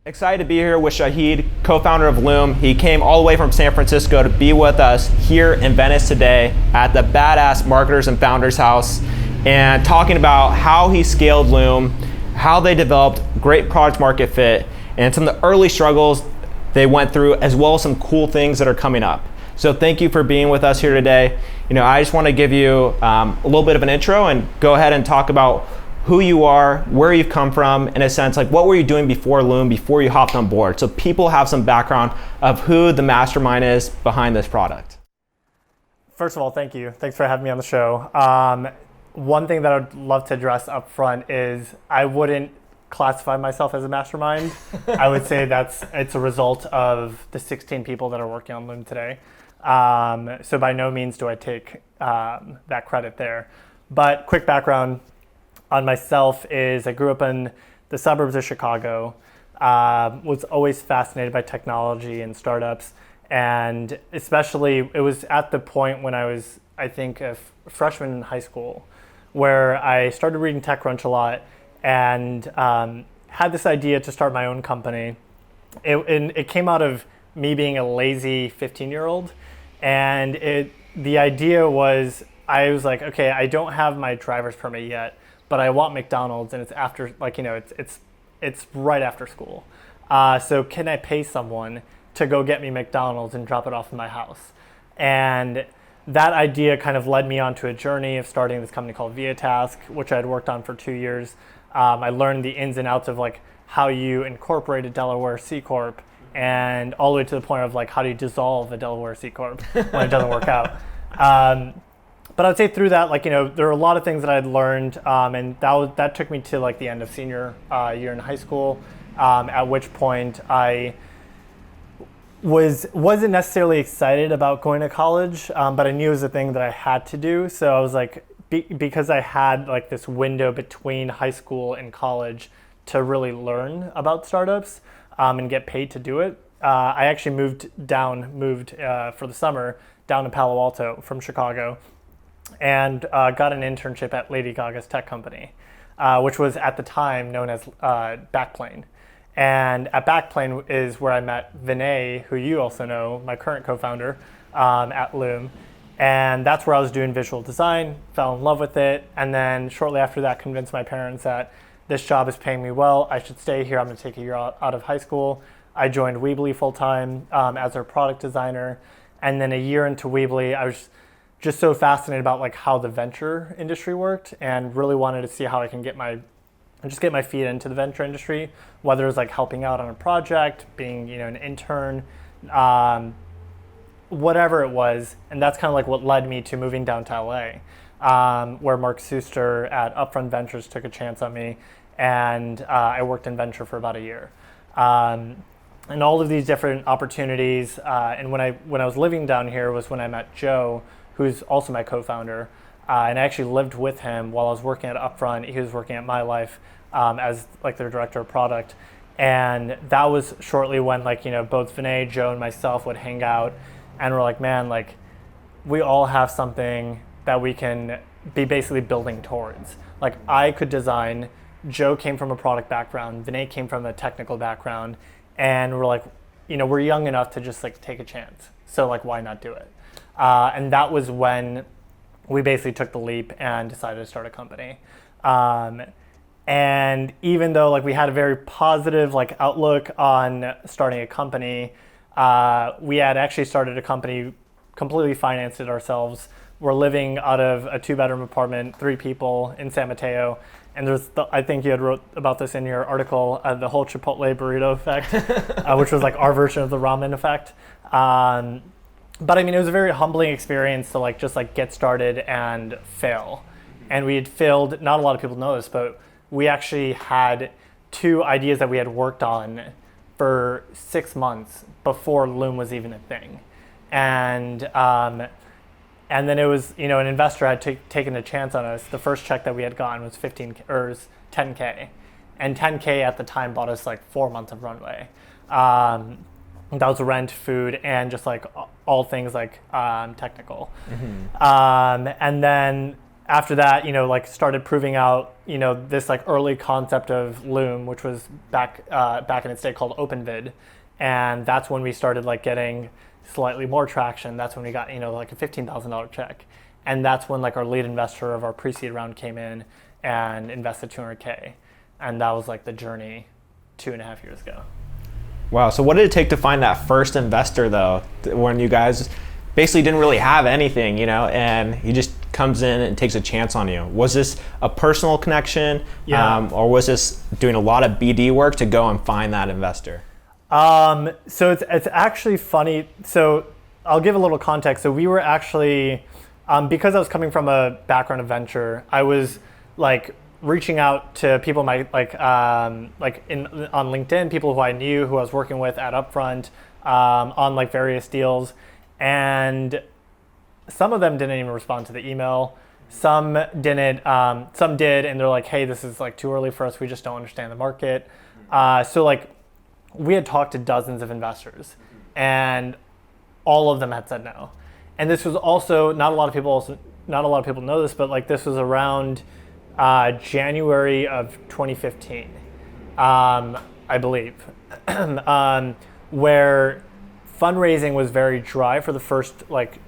Excited to be here with Shahed, co-founder of Loom. He came all the way from San Francisco to be with us here in Venice today at the Badass Marketers and Founders House and talking about how he scaled Loom, how they developed great product market fit, and some of the early struggles they went through, as well as some cool things that are coming up. So thank you for being with us here today. I just want to give you a little bit of an intro and go ahead and talk about who you are, where you've come from, in a sense, like what were you doing before Loom, before you hopped on board, so people have some background of who the mastermind is behind this product. First of all, thank you. Thanks for having me on the show. One thing that I'd love to address up front is I wouldn't classify myself as a mastermind. I would say it's a result of the 16 people that are working on Loom today. So by no means do I take that credit there. But quick background on myself is I grew up in the suburbs of Chicago, was always fascinated by technology and startups, and especially it was at the point when I was, I think, a freshman in high school, where I started reading TechCrunch a lot and had this idea to start my own company. It came out of me being a lazy 15-year-old, and the idea was, I was like, okay, I don't have my driver's permit yet, but I want McDonald's, and it's after, it's right after school. So can I pay someone to go get me McDonald's and drop it off in my house? And that idea kind of led me onto a journey of starting this company called ViaTask, which I had worked on for 2 years. I learned the ins and outs of how you incorporate a Delaware C Corp, and all the way to the point of how do you dissolve a Delaware C Corp when it doesn't work out. But I would say through that, there were a lot of things that I'd learned, and that took me to the end of senior year in high school, at which point I wasn't necessarily excited about going to college, but I knew it was a thing that I had to do. So I was because I had this window between high school and college to really learn about startups and get paid to do it. I actually moved for the summer down to Palo Alto from Chicago, and got an internship at Lady Gaga's tech company, which was at the time known as Backplane. And at Backplane is where I met Vinay, who you also know, my current co-founder at Loom. And that's where I was doing visual design, fell in love with it, and then shortly after that convinced my parents that this job is paying me well, I should stay here, I'm going to take a year out of high school. I joined Weebly full-time as their product designer, and then a year into Weebly, I was just so fascinated about how the venture industry worked, and really wanted to see how I can get my feet into the venture industry, whether it was helping out on a project, being an intern, whatever it was. And that's kind of what led me to moving down to LA, where Mark Suster at Upfront Ventures took a chance on me, and I worked in venture for about a year. And all of these different opportunities, and when I was living down here was when I met Joe, who's also my co-founder, and I actually lived with him while I was working at Upfront. He was working at My Life as their director of product, and that was shortly when both Vinay, Joe, and myself would hang out, and we're man, we all have something that we can be basically building towards. I could design, Joe came from a product background, Vinay came from a technical background, and we're we're young enough to just take a chance. So why not do it? And that was when we basically took the leap and decided to start a company. And even though we had a very positive outlook on starting a company, we had actually started a company, completely financed it ourselves. We're living out of a 2-bedroom apartment, 3 people in San Mateo. And I think you had wrote about this in your article, the whole Chipotle burrito effect, which was our version of the ramen effect. But it was a very humbling experience to just get started and fail. And we had failed, not a lot of people know this, but we actually had 2 ideas that we had worked on for 6 months before Loom was even a thing. And then it was, an investor had taken a chance on us. The first check that we had gotten was 10K. And 10K at the time bought us 4 months of runway. That was rent, food, and just all things technical. Mm-hmm. And then after that, like started proving out, this like early concept of Loom, which was back in its day called OpenVid. And that's when we started like getting slightly more traction. That's when we got, like a $15,000 check. And that's when like our lead investor of our pre-seed round came in and invested 200K. And that was like the journey 2.5 years ago. Wow. So what did it take to find that first investor though, when you guys basically didn't really have anything, and he just comes in and takes a chance on you? Was this a personal connection? Yeah. Or was this doing a lot of BD work to go and find that investor? So it's actually funny. So I'll give a little context. So we were actually, because I was coming from a background of venture, I was like reaching out to people on LinkedIn, people who I knew, who I was working with at Upfront, on like various deals. And some of them didn't even respond to the email. Some didn't. Some did, and they're like, "Hey, this is like too early for us. We just don't understand the market." So like, we had talked to dozens of investors, and all of them had said no. And this was also not a lot of people know this, but like this was around January of 2015, I believe, where fundraising was very dry for the first like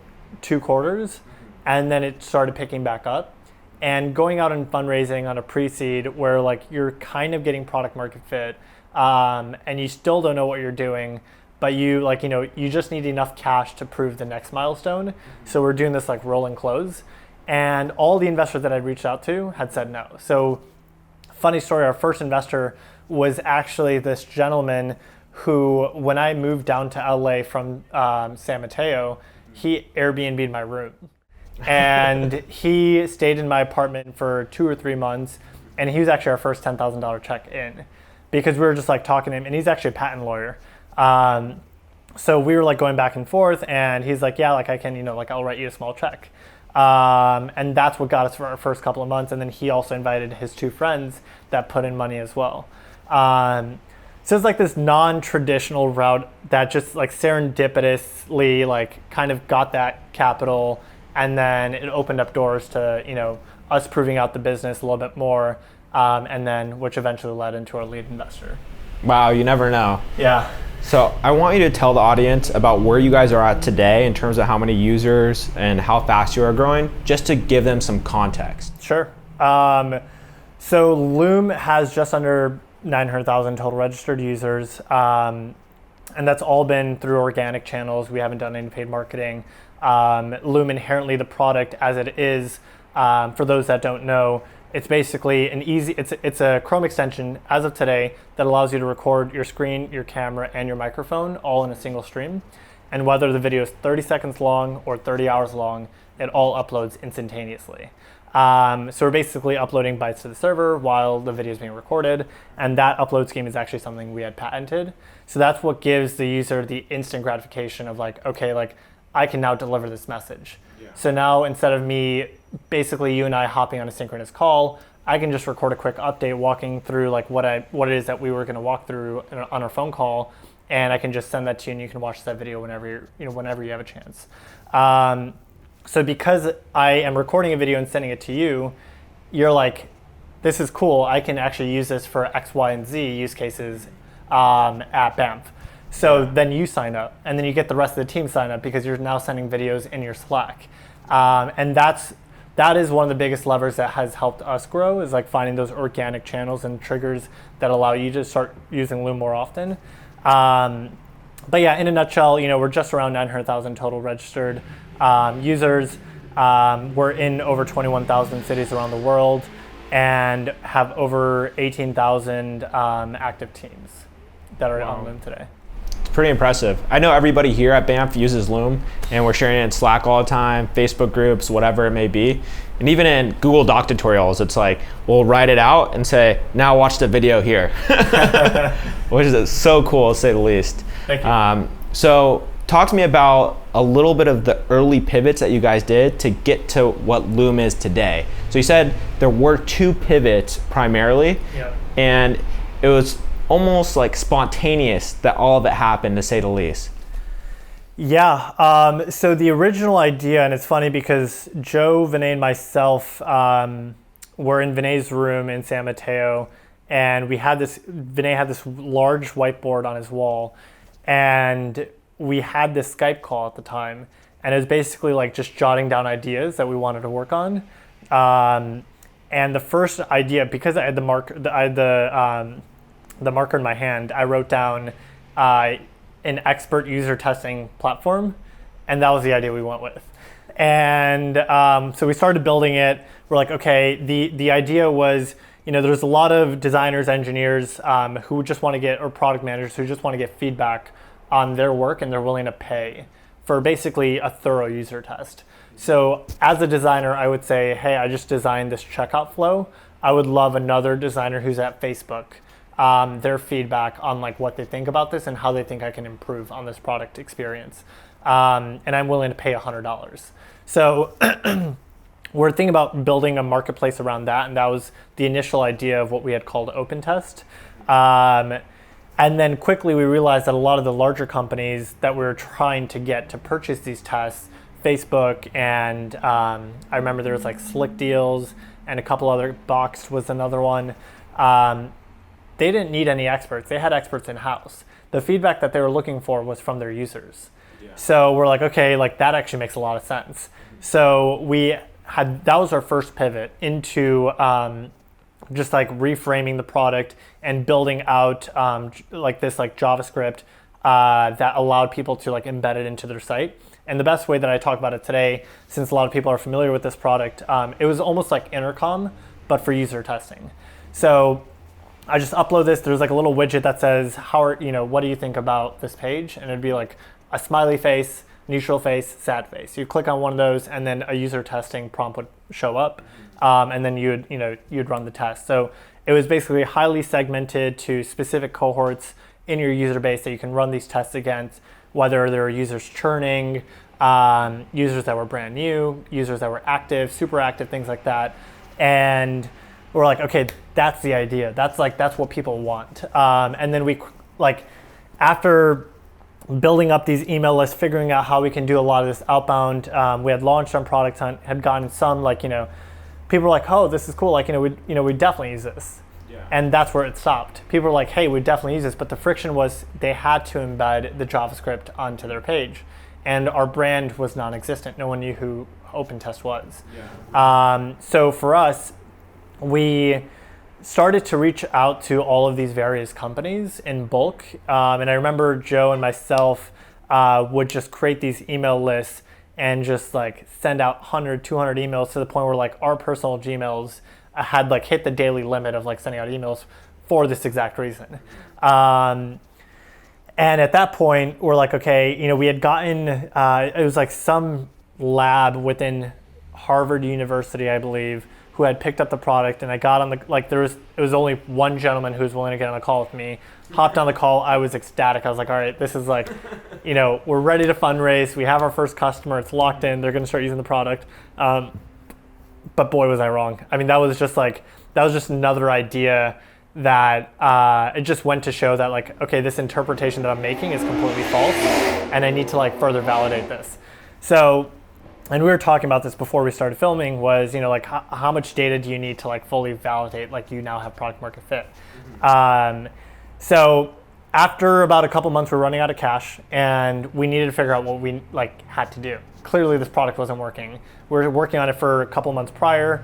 2 quarters, and then it started picking back up. And going out and fundraising on a pre-seed where like you're kind of getting product market fit, and you still don't know what you're doing, but you just need enough cash to prove the next milestone. So we're doing this like roll and close, and all the investors that I'd reached out to had said no. So funny story, our first investor was actually this gentleman who, when I moved down to LA from San Mateo, he Airbnb'd my room. And he stayed in my apartment for 2 or 3 months, and he was actually our first $10,000 check in, because we were just like talking to him, and he's actually a patent lawyer. So we were like going back and forth, and he's like, yeah, like I can, like I'll write you a small check. And that's what got us for our first couple of months. And then he also invited his 2 friends that put in money as well. So it's like this non-traditional route that just like serendipitously like kind of got that capital, and then it opened up doors to, us proving out the business a little bit more, and then which eventually led into our lead investor. Wow, you never know. Yeah. So I want you to tell the audience about where you guys are at today in terms of how many users and how fast you are growing, just to give them some context. Sure. So Loom has just under 900,000 total registered users, and that's all been through organic channels. We haven't done any paid marketing. Loom, inherently the product as it is, for those that don't know, it's basically it's a Chrome extension as of today that allows you to record your screen, your camera, and your microphone all in a single stream. And whether the video is 30 seconds long or 30 hours long, it all uploads instantaneously. So we're basically uploading bytes to the server while the video is being recorded, and that upload scheme is actually something we had patented. So that's what gives the user the instant gratification of like, okay, like I can now deliver this message. Yeah. So now instead of me, basically you and I hopping on a synchronous call, I can just record a quick update walking through like what it is that we were going to walk through on our phone call, and I can just send that to you, and you can watch that video whenever you have a chance. So because I am recording a video and sending it to you, you're like, this is cool. I can actually use this for X, Y, and Z use cases at Banff. So then you sign up, and then you get the rest of the team sign up because you're now sending videos in your Slack. And that is one of the biggest levers that has helped us grow, is like finding those organic channels and triggers that allow you to start using Loom more often. But yeah, in a nutshell, we're just around 900,000 total registered users. We're in over 21,000 cities around the world and have over 18,000 active teams that are on Loom today. It's pretty impressive. I know everybody here at Banff uses Loom, and we're sharing it in Slack all the time, Facebook groups, whatever it may be. And even in Google Doc tutorials, it's like, we'll write it out and say, now watch the video here. Which is so cool, to say the least. Thank you. So talk to me about a little bit of the early pivots that you guys did to get to what Loom is today. So you said there were 2 pivots primarily, and it was almost like spontaneous that all of it happened, to say the least. Yeah. So the original idea, and it's funny because Joe, Vinay, and myself were in Vinay's room in San Mateo, and Vinay had this large whiteboard on his wall, and we had this Skype call at the time, and it was basically like just jotting down ideas that we wanted to work on. And the first idea, because I had the marker in my hand, I wrote down an expert user testing platform, and that was the idea we went with. And so we started building it. We're like, okay, the idea was, there's a lot of designers, engineers who just want to get, or product managers who just want to get feedback on their work, and they're willing to pay for basically a thorough user test. So as a designer, I would say, hey, I just designed this checkout flow. I would love another designer who's at Facebook, their feedback on like what they think about this and how they think I can improve on this product experience. And I'm willing to pay $100. So we're thinking about building a marketplace around that, and that was the initial idea of what we had called Open Test. And then quickly we realized that a lot of the larger companies that we were trying to get to purchase these tests, Facebook, and I remember there was like Slick Deals and a couple other, Boxed was another one. They didn't need any experts. They had experts in-house. The feedback that they were looking for was from their users. Yeah. So we're like, okay, like that actually makes a lot of sense. So that was our first pivot into just like reframing the product and building out like this like JavaScript that allowed people to like embed it into their site. And the best way that I talk about it today, since a lot of people are familiar with this product, it was almost like Intercom, but for user testing. So I just upload this. There's like a little widget that says, what do you think about this page? And it'd be like a smiley face, neutral face, sad face. You click on one of those, and then a user testing prompt would show up, and then you'd run the test. So it was basically highly segmented to specific cohorts in your user base that you can run these tests against, whether there are users churning, users that were brand new, users that were active, super active, things like that. And we're like, okay, that's the idea. That's what people want. And then we after building up these email lists, figuring out how we can do a lot of this outbound, we had launched on Product Hunt, had gotten some people were like, oh, this is cool. We definitely use this. Yeah. And that's where it stopped. People were like, hey, we definitely use this. But the friction was they had to embed the JavaScript onto their page. And our brand was non-existent. No one knew who OpenTest was. Yeah. So for us, we started to reach out to all of these various companies in bulk. And I remember Joe and myself would just create these email lists and just like send out 100, 200 emails to the point where like our personal Gmails had like hit the daily limit of like sending out emails for this exact reason. And at that point, we're like, okay, we had gotten, it was like some lab within Harvard University, I believe, who had picked up the product, and I got on it was only one gentleman who was willing to get on the call with me. Hopped on the call, I was ecstatic. I was like, all right, this is like, we're ready to fundraise. We have our first customer, it's locked in, they're gonna start using the product. But boy, was I wrong. I mean, that was just another idea that it just went to show that like, okay, this interpretation that I'm making is completely false, and I need to like further validate this. So, and we were talking about this before we started filming, was like how much data do you need to like fully validate like you now have product market fit. So after about a couple months, we were running out of cash, and we needed to figure out what we like had to do. Clearly, this product wasn't working. We were working on it for a couple months prior,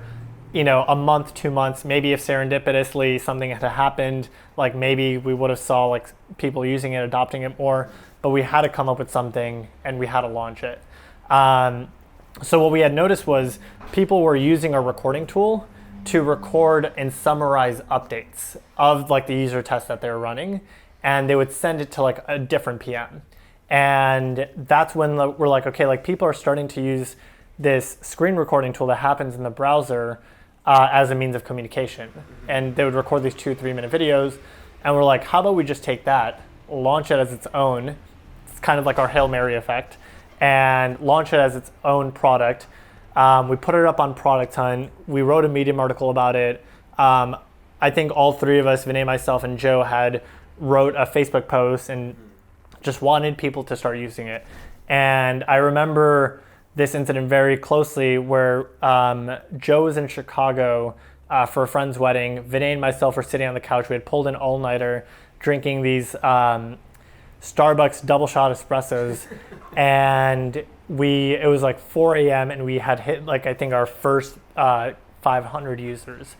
a month, 2 months. Maybe if serendipitously something had happened, like maybe we would have saw like people using it, adopting it more. But we had to come up with something, and we had to launch it. So what we had noticed was people were using our recording tool to record and summarize updates of like the user test that they were running, and they would send it to like a different PM. And that's when we're like, okay, like people are starting to use this screen recording tool that happens in the browser as a means of communication. And they would record these 2-3 minute videos, and we're like, how about we just take that, launch it as its own, it's kind of like our Hail Mary effect, and launch it as its own product. We put it up on Product Hunt. We wrote a Medium article about it. I think all three of us, Vinay, myself, and Joe, had wrote a Facebook post and just wanted people to start using it. And I remember this incident very closely where Joe was in Chicago for a friend's wedding. Vinay and myself were sitting on the couch. We had pulled an all-nighter, drinking these Starbucks double shot espressos, and it was like 4 a.m. and we had hit like I think our first 500 users,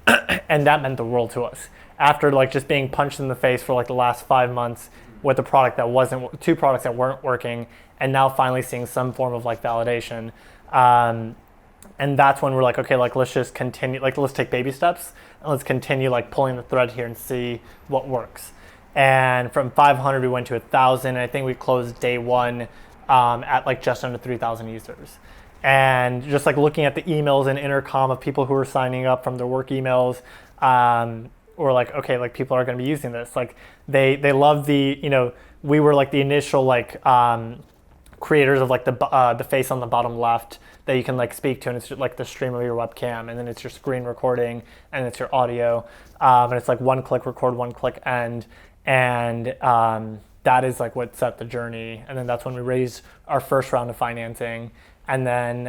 and that meant the world to us. After like just being punched in the face for like the last 5 months with a product that wasn't, two products that weren't working, and now finally seeing some form of like validation. And that's when we're like, okay, like let's just continue, like let's take baby steps and let's continue like pulling the thread here and see what works. And from 500 we went to 1,000, and I think we closed day one at like just under 3,000 users. And just like looking at the emails and intercom of people who were signing up from their work emails, or like, okay, like people are going to be using this. Like they love the, you know, we were like the initial like creators of like the face on the bottom left that you can like speak to, and it's like the stream of your webcam, and then it's your screen recording, and it's your audio, and it's like one click record, one click end, and that is like what set the journey. And then that's when we raised our first round of financing, and then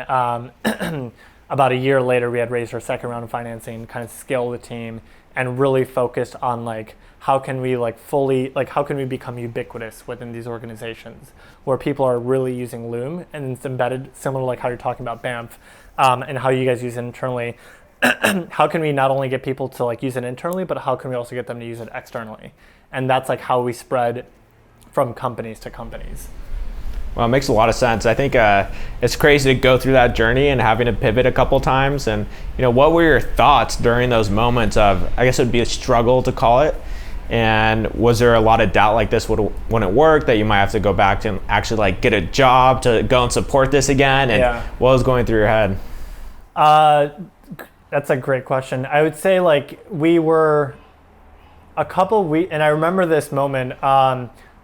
about a year later we had raised our second round of financing, kind of scaled the team, and really focused on like how can we like fully, like how can we become ubiquitous within these organizations where people are really using Loom and it's embedded, similar to like how you're talking about BAMF, and how you guys use it internally. How can we not only get people to like use it internally, but how can we also get them to use it externally? And that's like how we spread from companies to companies. Well, it makes a lot of sense. I think it's crazy to go through that journey and having to pivot a couple times. And you know, what were your thoughts during those moments of, I guess it would be a struggle to call it, and was there a lot of doubt like this wouldn't work, that you might have to go back to actually like get a job to go and support this again? And what was going through your head? That's a great question. I would say like we were a couple weeks, and I remember this moment,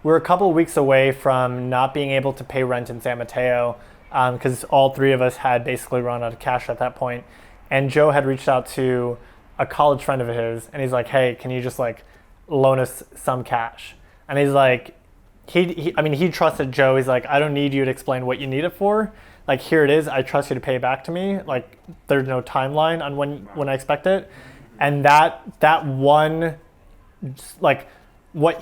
we were a couple weeks away from not being able to pay rent in San Mateo, because all three of us had basically run out of cash at that point. And Joe had reached out to a college friend of his, and he's like, hey, can you just like loan us some cash? And he's like, he trusted Joe. He's like, I don't need you to explain what you need it for. Like, here it is. I trust you to pay back to me. Like, there's no timeline on when I expect it. And that one, like what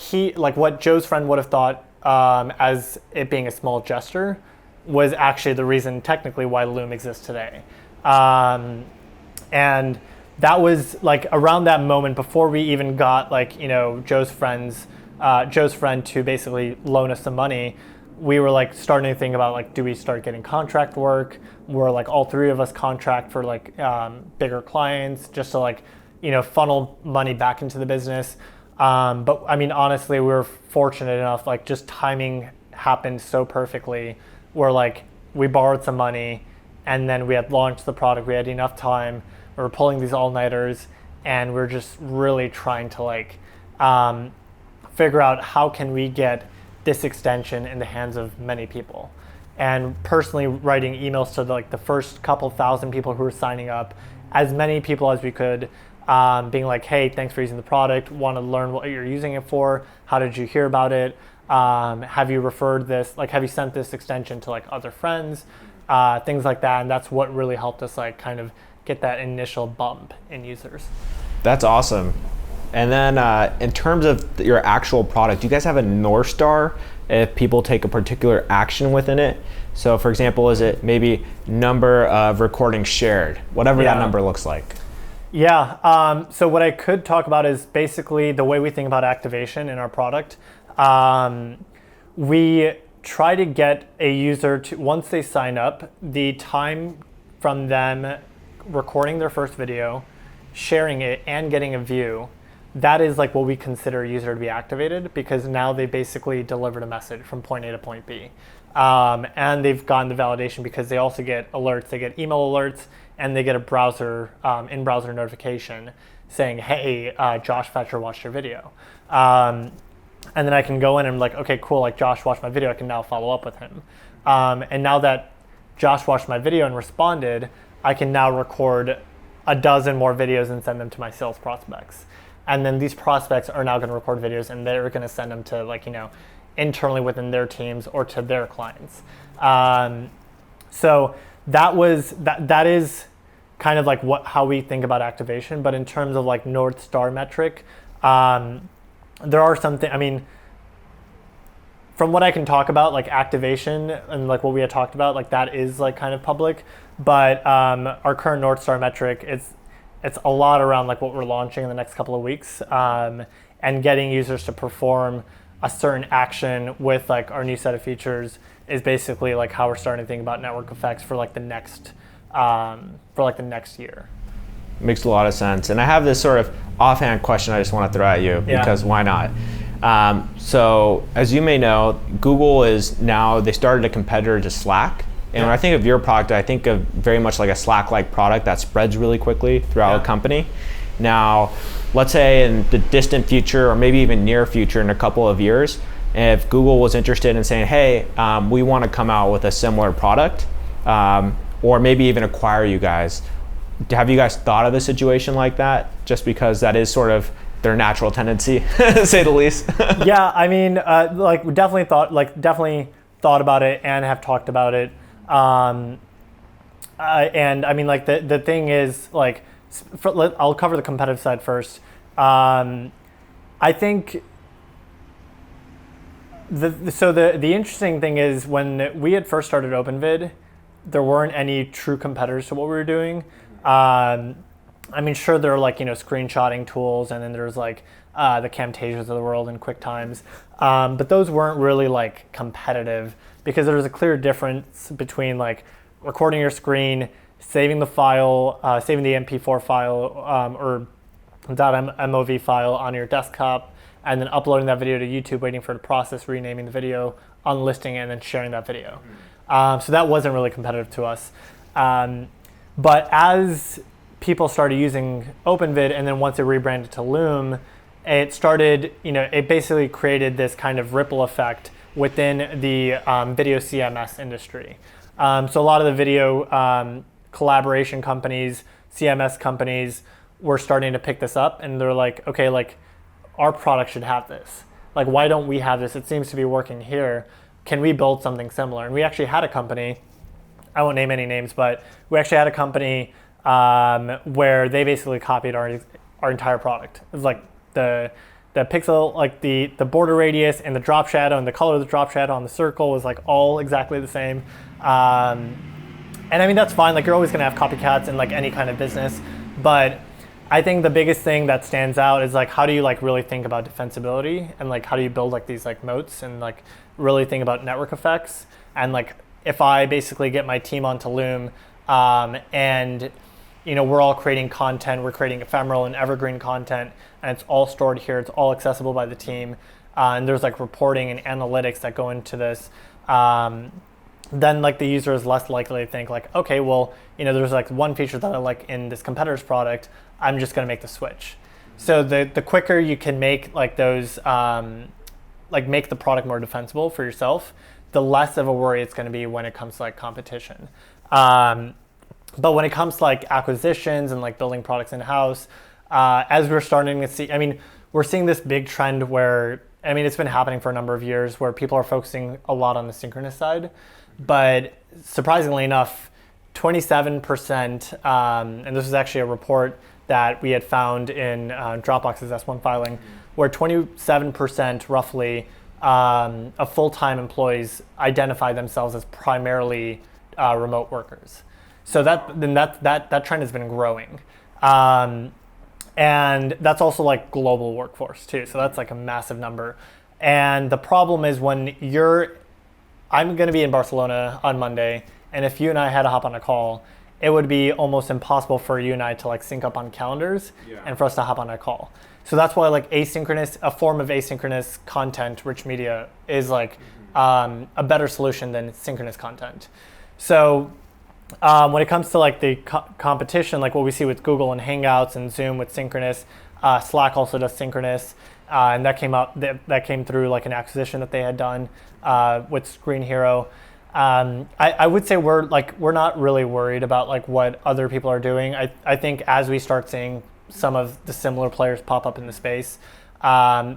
Joe's friend would have thought as it being a small gesture was actually the reason technically why Loom exists today. And that was like around that moment before we even got like, you know, Joe's friend to basically loan us some money. We were like starting to think about like, do we start getting contract work? Where like all three of us contract for like bigger clients just to like, you know, funnel money back into the business. But I mean, honestly, we were fortunate enough, like just timing happened so perfectly where like we borrowed some money and then we had launched the product. We had enough time. We were pulling these all-nighters, and we're just really trying to like figure out how can we get this extension in the hands of many people. And personally writing emails to like the first couple thousand people who were signing up, as many people as we could, being like, hey, thanks for using the product, want to learn what you're using it for, how did you hear about it, have you referred this, like have you sent this extension to like other friends, things like that. And that's what really helped us like kind of get that initial bump in users. That's awesome. And then in terms of your actual product, do you guys have a North Star if people take a particular action within it? So for example, is it maybe number of recordings shared, whatever that number looks like? Yeah, so what I could talk about is basically the way we think about activation in our product. We try to get a user to, once they sign up, the time from them recording their first video, sharing it, and getting a view, that is like what we consider a user to be activated, because now they basically delivered a message from point A to point B. And they've gotten the validation because they also get alerts, they get email alerts, and they get a browser, in-browser notification saying, hey, Josh Fechter watched your video. And then I can go in and I'm like, okay, cool, like Josh watched my video, I can now follow up with him. And now that Josh watched my video and responded, I can now record a dozen more videos and send them to my sales prospects. And then these prospects are now going to record videos and they're going to send them to like, you know, internally within their teams or to their clients. So that is kind of like how we think about activation. But in terms of like North Star metric, there are something, I mean, from what I can talk about, like activation and like what we had talked about, like that is like kind of public. But our current North Star metric, it's a lot around like what we're launching in the next couple of weeks, and getting users to perform a certain action with like our new set of features is basically like how we're starting to think about network effects for like the next year. Makes a lot of sense. And I have this sort of offhand question I just want to throw at you because why not? So as you may know, Google is now, they started a competitor to Slack. And when I think of your product, I think of very much like a Slack-like product that spreads really quickly throughout a company. Now, let's say in the distant future or maybe even near future in a couple of years, if Google was interested in saying, hey, we want to come out with a similar product, or maybe even acquire you guys, have you guys thought of a situation like that? Just because that is sort of their natural tendency, to say the least. Yeah, I mean, like we definitely thought about it and have talked about it. And I mean, like the thing is, like, I'll cover the competitive side first. I think the interesting thing is when we had first started OpenVid, there weren't any true competitors to what we were doing. I mean, sure, there are like, screenshotting tools, and then there's like the Camtasias of the world and QuickTimes, but those weren't really like competitive because there's a clear difference between like recording your screen, saving the file, saving the MP4 file or .mov file on your desktop, and then uploading that video to YouTube, waiting for it to process, renaming the video, unlisting it, and then sharing that video. So that wasn't really competitive to us. But as people started using OpenVid, and then once it rebranded to Loom, it started, it basically created this kind of ripple effect within the video CMS industry. So a lot of the video collaboration companies, CMS companies were starting to pick this up, and they're like, okay, like our product should have this. Like, why don't we have this? It seems to be working here. Can we build something similar? And we actually had a company, I won't name any names, but we actually had a company where they basically copied our entire product. It was like the pixel, like the border radius and the drop shadow and the color of the drop shadow on the circle was like all exactly the same. And I mean, that's fine. Like, you're always gonna have copycats in like any kind of business, but I think the biggest thing that stands out is like, how do you like really think about defensibility, and like how do you build like these like moats, and like really think about network effects. And like, if I basically get my team onto Loom, and we're all creating content, we're creating ephemeral and evergreen content, and it's all stored here, it's all accessible by the team, and there's like reporting and analytics that go into this, then like the user is less likely to think like, okay, well, there's like one feature that I like in this competitor's product, I'm just gonna make the switch. So the quicker you can make like those, like make the product more defensible for yourself, the less of a worry it's gonna be when it comes to like competition. But when it comes to like acquisitions and like building products in-house, as we're starting to see, I mean, we're seeing this big trend where, I mean, it's been happening for a number of years where people are focusing a lot on the synchronous side. But surprisingly enough, 27%, and this is actually a report that we had found in Dropbox's S1 filing, where 27% roughly of full-time employees identify themselves as primarily remote workers. So that trend has been growing. And that's also like global workforce too. So that's like a massive number. And the problem is when I'm going to be in Barcelona on Monday, and if you and I had to hop on a call, it would be almost impossible for you and I to like sync up on calendars and for us to hop on a call. So that's why like a form of asynchronous content, rich media, is like a better solution than synchronous content. So when it comes to like the competition, like what we see with Google and Hangouts and Zoom with synchronous, Slack also does synchronous, and that came through like an acquisition that they had done with Screen Hero. I would say we're not really worried about like what other people are doing. I think as we start seeing some of the similar players pop up in the space,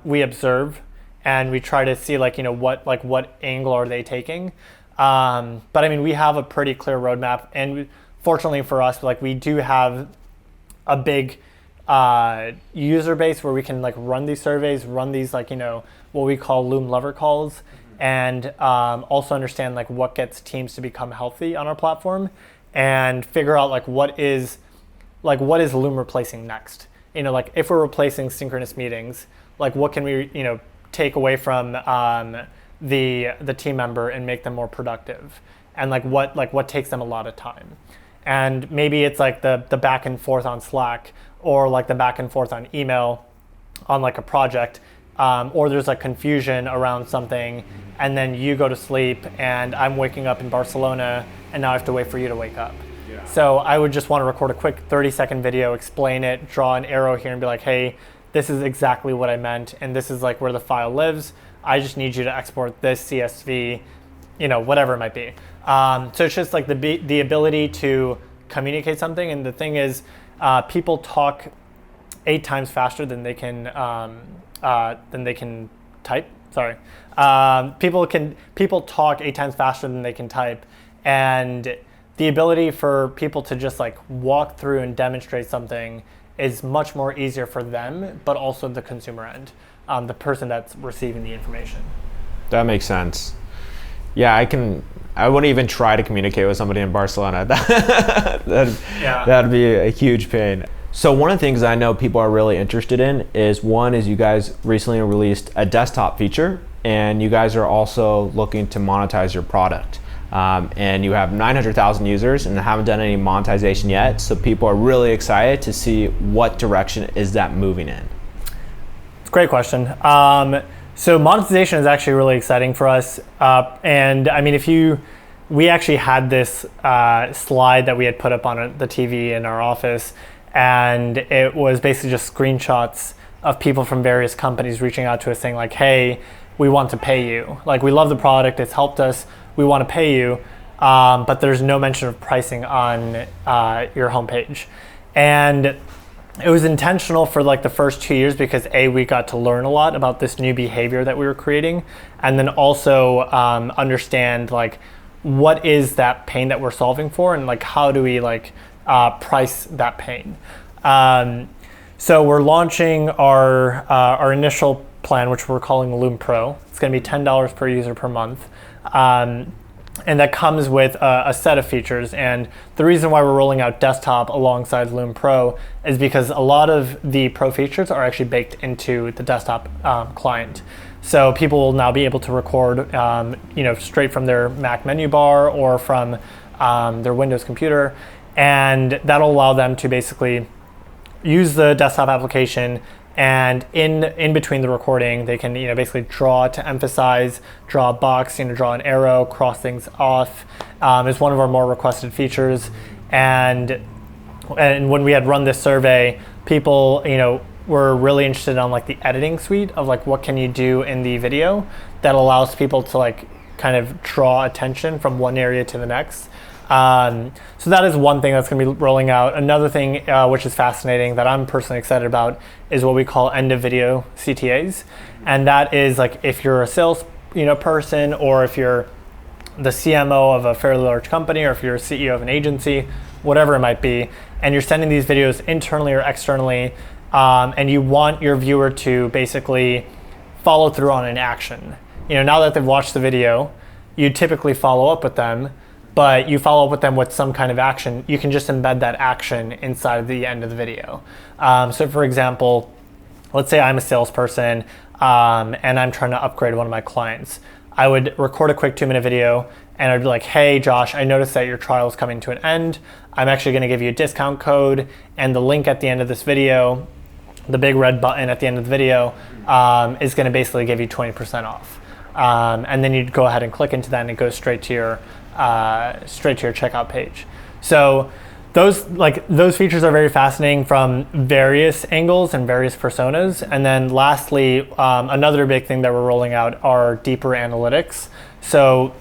we observe, and we try to see what angle are they taking. But I mean, we have a pretty clear roadmap, and fortunately for us, we do have a big user base where we can run these surveys, run these what we call Loom lover calls, and also understand what gets teams to become healthy on our platform, and figure out what is Loom replacing next. If we're replacing synchronous meetings, what can we take away from the team member and make them more productive, and what takes them a lot of time. And maybe it's the back and forth on Slack, or the back and forth on email on a project, or there's confusion around something, and then you go to sleep and I'm waking up in Barcelona and now I have to wait for you to wake up. Yeah. So I would just want to record a quick 30-second video, explain it, draw an arrow here and be like, hey, this is exactly what I meant, and this is where the file lives. I just need you to export this CSV, whatever it might be. So it's just the ability to communicate something. And the thing is, people talk 8 times faster than they can type. Sorry, people talk 8 times faster than they can type, and the ability for people to just walk through and demonstrate something is much more easier for them, but also the consumer end, the person that's receiving the information. That makes sense. Yeah, I wouldn't even try to communicate with somebody in Barcelona. That'd be a huge pain. So one of the things I know people are really interested in is you guys recently released a desktop feature, and you guys are also looking to monetize your product. And you have 900,000 users and haven't done any monetization yet. So people are really excited to see what direction is that moving in. It's a great question. So monetization is actually really exciting for us. And I mean, we actually had this slide that we had put up on the TV in our office, and it was basically just screenshots of people from various companies reaching out to us saying hey, we want to pay you. We love the product, it's helped us, we want to pay you, but there's no mention of pricing on your homepage. And it was intentional for the first 2 years because we got to learn a lot about this new behavior that we were creating, and then also understand what is that pain that we're solving for, and how do we price that pain. So we're launching our initial plan, which we're calling Loom Pro. It's going to be $10 per user per month. And that comes with a set of features. And the reason why we're rolling out desktop alongside Loom Pro is because a lot of the Pro features are actually baked into the desktop client. So people will now be able to record straight from their Mac menu bar or from their Windows computer. And that'll allow them to basically use the desktop application, and in between the recording, they can basically draw to emphasize, draw a box, draw an arrow, cross things off. It's one of our more requested features. And when we had run this survey, people were really interested on the editing suite of what can you do in the video that allows people to kind of draw attention from one area to the next. So that is one thing that's going to be rolling out. Another thing which is fascinating that I'm personally excited about is what we call end of video CTAs, and that is if you're a sales person, or if you're the CMO of a fairly large company, or if you're a CEO of an agency, whatever it might be, and you're sending these videos internally or externally, and you want your viewer to basically follow through on an action. Now that they've watched the video, you typically follow up with them. But you follow up with them with some kind of action, you can just embed that action inside of the end of the video. So for example, let's say I'm a salesperson and I'm trying to upgrade one of my clients. I would record a quick 2-minute video, and I'd be like, hey Josh, I noticed that your trial is coming to an end. I'm actually gonna give you a discount code, and the link at the end of this video, the big red button at the end of the video, is gonna basically give you 20% off. And then you'd go ahead and click into that, and it goes straight to your checkout page. So those features are very fascinating from various angles and various personas. And then lastly, another big thing that we're rolling out are deeper analytics. So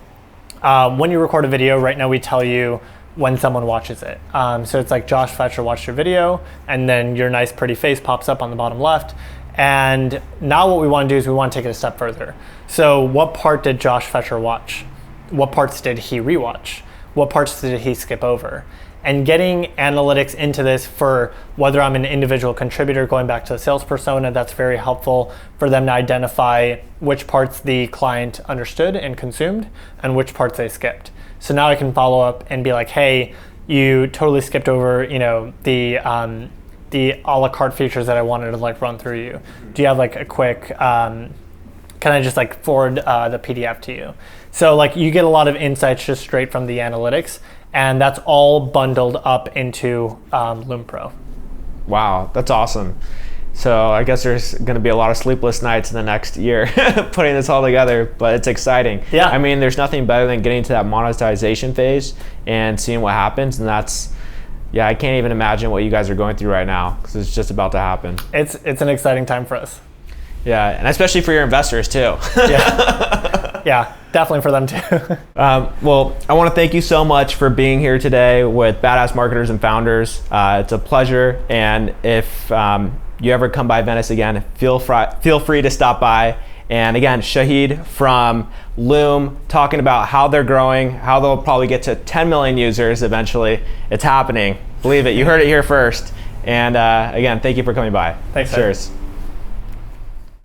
when you record a video, right now we tell you when someone watches it. So it's Josh Fechter watched your video, and then your nice pretty face pops up on the bottom left. And now what we want to do is we want to take it a step further. So what part did Josh Fechter watch? What parts did he rewatch? What parts did he skip over? And getting analytics into this for whether I'm an individual contributor, going back to the sales persona, that's very helpful for them to identify which parts the client understood and consumed and which parts they skipped. So now I can follow up and be like, hey, you totally skipped over, the a la carte features that I wanted to like run through you. Do you have like a quick, can I just like forward the PDF to you? So like you get a lot of insights just straight from the analytics, and that's all bundled up into Loom Pro. Wow, that's awesome. So I guess there's going to be a lot of sleepless nights in the next year putting this all together, but it's exciting. Yeah. I mean, there's nothing better than getting to that monetization phase and seeing what happens, and that's, I can't even imagine what you guys are going through right now because it's just about to happen. It's an exciting time for us. Yeah, and especially for your investors too. Yeah, definitely for them too. Well, I want to thank you so much for being here today with Badass Marketers and Founders. It's a pleasure, and if you ever come by Venice again, feel free to stop by. And again, Shahed from Loom talking about how they're growing, how they'll probably get to 10 million users eventually. It's happening. Believe it. You heard it here first. And again, thank you for coming by. Thanks. Cheers.